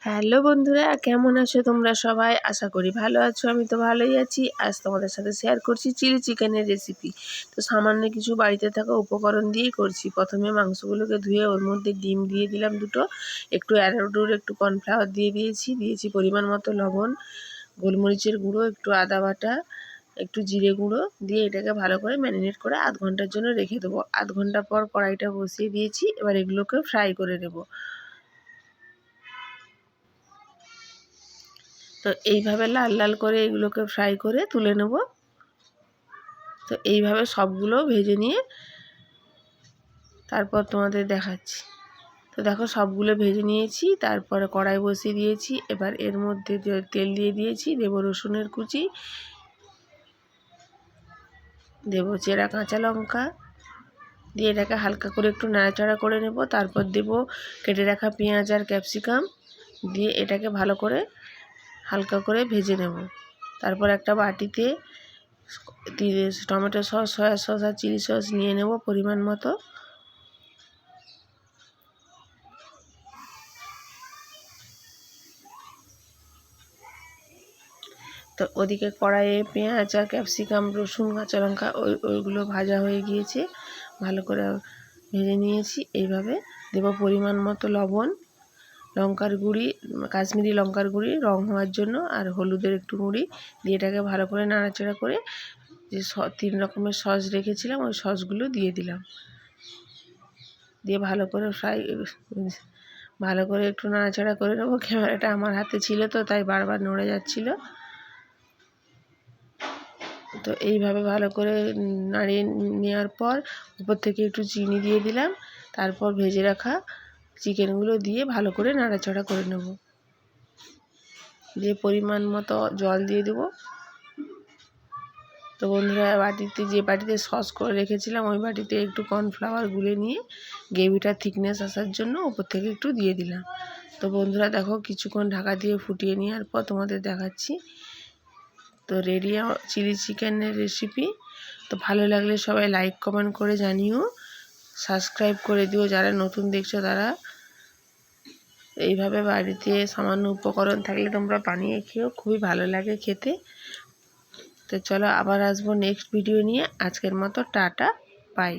Hello বন্ধুরা, কেমন আছো তোমরা সবাই? আশা করি ভালো আছো। আমি তো ভালোই আছি। আজ তোমাদের সাথে শেয়ার করছি চিলি চিকেনের রেসিপি। তো সামান্য কিছু বাড়িতে থাকা উপকরণ দিয়েই করছি। প্রথমে মাংসগুলোকে ধুয়ে ওর মধ্যে ডিম দিয়ে দিলাম দুটো, একটু অ্যারারুট, একটু কর্নফ্লাওয়ার দিয়েছি পরিমাণ মতো লবণ, গোলমরিচের গুঁড়ো, একটু আদা বাটা, একটু জিরে গুঁড়ো দিয়ে এটাকে ভালো করে ম্যারিনেট করে আধ ঘন্টার জন্য রেখে দেবো। আধ ঘন্টা পর কড়াইটা বসিয়ে দিয়েছি। এবার এগুলোকে ফ্রাই করে নেবো। তো এইভাবে লাল লাল করে এগুলোকে ফ্রাই করে তুলে নেব। তো এইভাবে সবগুলো ভেজে নিয়ে তারপর তোমাদের দেখাচ্ছি। তো দেখো সবগুলো ভেজে নিয়েছি, তারপরে কড়াই বসিয়ে দিয়েছি। এবার এর মধ্যে তেল দিয়ে দিয়েছি, দেবো রসুনের কুচি, দেবো চেরা কাঁচা লঙ্কা, দিয়ে এটাকে হালকা করে একটু নাড়াচাড়া করে নেব। তারপর দেবো কেটে রাখা পেঁয়াজ আর ক্যাপসিকাম, দিয়ে এটাকে ভালো করে হালকা করে ভেজে নেব। তারপর একটা বাটিতে টমেটো সস, সয়া সস আর চিলি সস নিয়ে নেব পরিমাণ মতো। তো ওদিকে কড়াইয়ে পেঁয়াজ আর ক্যাপসিকাম, রসুন, কাঁচা লঙ্কা ওইগুলো ভাজা হয়ে গিয়েছে, ভালো করে ভেজে নিয়েছি। এইভাবে দেব পরিমাণ মতো লবণ, লঙ্কার গুঁড়ি, কাশ্মীরি লঙ্কার গুঁড়ি রং হওয়ার জন্য, আর হলুদের একটু গুঁড়ি দিয়ে এটাকে ভালো করে নাড়াচাড়া করে যে 3 রকমের সস রেখেছিলাম ওই সসগুলো দিয়ে দিলাম। দিয়ে ভালো করে একটু নাড়াচাড়া করে নেবো। ক্যামেরাটা আমার হাতে ছিল তো তাই বারবার নড়ে যাচ্ছিল। তো এইভাবে ভালো করে নাড়িয়ে নেওয়ার পর উপর থেকে একটু চিনি দিয়ে দিলাম। তারপর ভেজে রাখা চিকেনগুলো দিয়ে ভালো করে নাড়াচাড়া করে নেব। দিয়ে পরিমাণ মতো জল দিয়ে দেবো। তো বন্ধুরা, যে বাটিতে সস করে রেখেছিলাম ওই বাটিতে একটু কর্নফ্লাওয়ার গুলে নিয়ে গ্রেভিটার থিকনেস আসার জন্য উপর থেকে একটু দিয়ে দিলাম। তো বন্ধুরা দেখো, কিছুক্ষণ ঢাকা দিয়ে ফুটিয়ে নেওয়ার পর তোমাদের দেখাচ্ছি। তো রেডি চিলি চিকেনের রেসিপি। তো ভালো লাগলে সবাই লাইক কমেন্ট করে জানিও, সাবস্ক্রাইব করে দিও যারা নতুন দেখছো তারা। এইভাবে বাড়িতে সামান্য উপকরণ থাকলে তোমরা বানিয়ে খেও, খুবই ভালো লাগে খেতে। তো চলো আবার আসবো নেক্সট ভিডিও নিয়ে। আজকের মতো টাটা, বাই।